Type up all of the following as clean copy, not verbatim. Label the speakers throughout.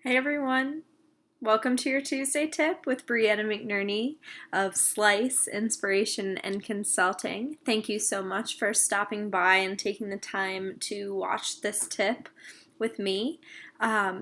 Speaker 1: Hey everyone, welcome to your Tuesday tip with Brianna McNerney of Slice Inspiration and Consulting. Thank you so much for stopping by and taking the time to watch this tip with me.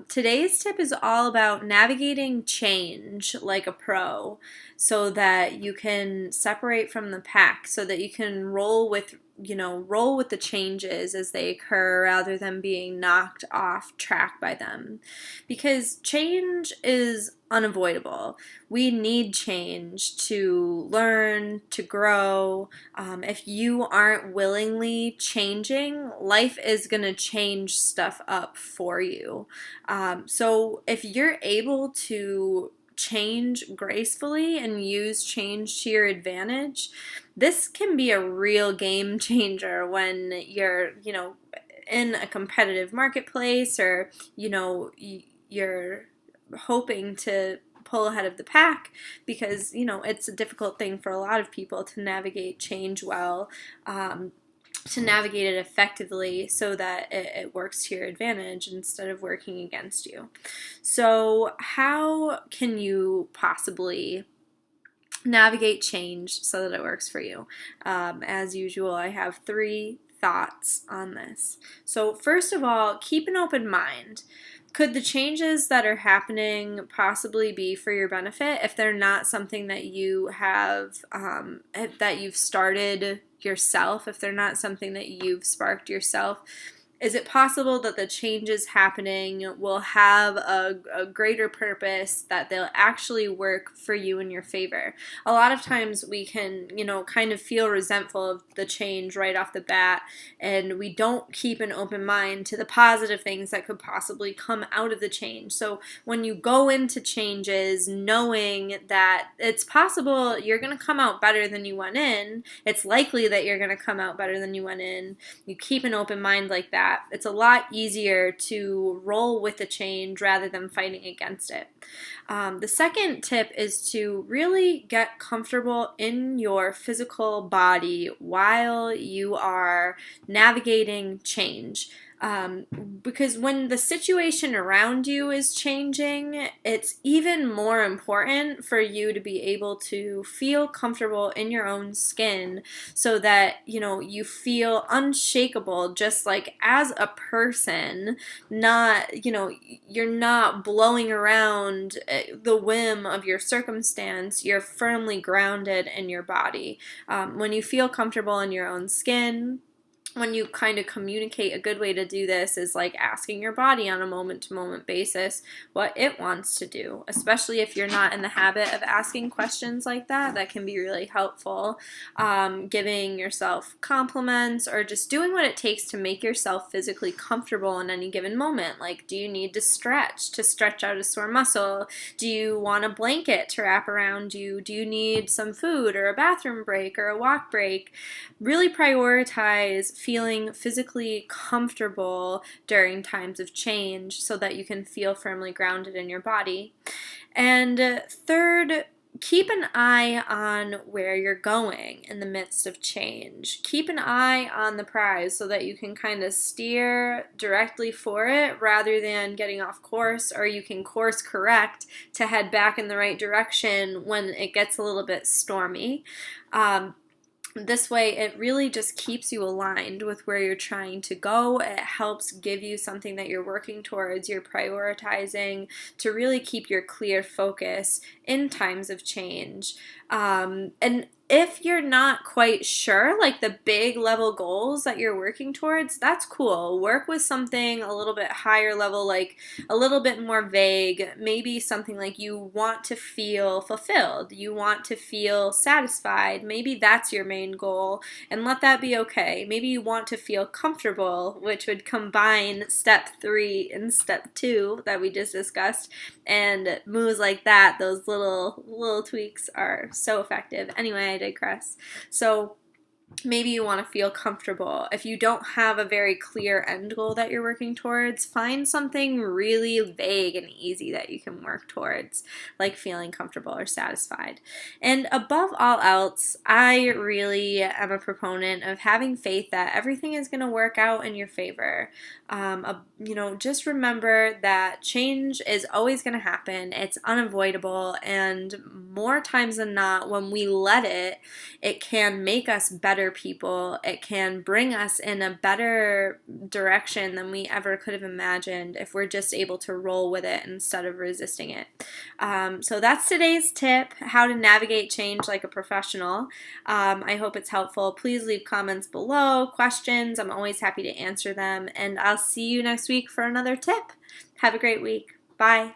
Speaker 1: Today's tip is all about navigating change like a pro so that you can separate from the pack, so that you can roll with the changes as they occur rather than being knocked off track by them. Because change is unavoidable. We need change to learn, to grow. If you aren't willingly changing, life is going to change stuff up for you. So if you're able to change gracefully and use change to your advantage, this can be a real game changer when you're in a competitive marketplace, or you're hoping to pull ahead of the pack, because it's a difficult thing for a lot of people to navigate change well, to navigate it effectively so that it works to your advantage instead of working against you. So how can you possibly navigate change so that it works for you? As usual, I have 3 thoughts on this. So first of all, keep an open mind. Could the changes that are happening possibly be for your benefit if they're not something that you have, that you've started yourself, if they're not something that you've sparked yourself? Is it possible that the changes happening will have a greater purpose, that they'll actually work for you in your favor? A lot of times we can, kind of feel resentful of the change right off the bat, and we don't keep an open mind to the positive things that could possibly come out of the change. So when you go into changes knowing that it's possible you're going to come out better than you went in, it's likely that you're going to come out better than you went in, you keep an open mind like that, it's a lot easier to roll with the change rather than fighting against it. The second tip is to really get comfortable in your physical body while you are navigating change. Because when the situation around you is changing, it's even more important for you to be able to feel comfortable in your own skin, so that you feel unshakable, just like as a person, not you're not blowing around the whim of your circumstance. You're firmly grounded in your body. When you feel comfortable in your own skin, when you kind of communicate, a good way to do this is like asking your body on a moment-to-moment basis what it wants to do, especially if you're not in the habit of asking questions like that. That can be really helpful. Giving yourself compliments, or just doing what it takes to make yourself physically comfortable in any given moment. Like, do you need to stretch out a sore muscle? Do you want a blanket to wrap around you? Do you need some food or a bathroom break or a walk break? Really prioritize feeling physically comfortable during times of change so that you can feel firmly grounded in your body. And third, keep an eye on where you're going in the midst of change. Keep an eye on the prize so that you can kind of steer directly for it rather than getting off course, or you can course correct to head back in the right direction when it gets a little bit stormy. This way, it really just keeps you aligned with where you're trying to go. It helps give you something that you're working towards, you're prioritizing, to really keep your clear focus in times of change. And if you're not quite sure, like the big level goals that you're working towards, that's cool. Work with something a little bit higher level, like a little bit more vague. Maybe something like you want to feel fulfilled, you want to feel satisfied. Maybe that's your main goal, and let that be okay. Maybe you want to feel comfortable, which would combine step 3 and step 2 that we just discussed, and moves like that, those little tweaks are so effective. Anyway, I digress. So maybe you want to feel comfortable. If you don't have a very clear end goal that you're working towards, find something really vague and easy that you can work towards, like feeling comfortable or satisfied. And above all else, I really am a proponent of having faith that everything is going to work out in your favor. Just remember that change is always going to happen. It's unavoidable, and more times than not, when we let it, it can make us better people. It can bring us in a better direction than we ever could have imagined if we're just able to roll with it instead of resisting it. So that's today's tip, how to navigate change like a professional. I hope it's helpful. Please leave comments below, questions. I'm always happy to answer them, and I'll see you next week for another tip. Have a great week. Bye.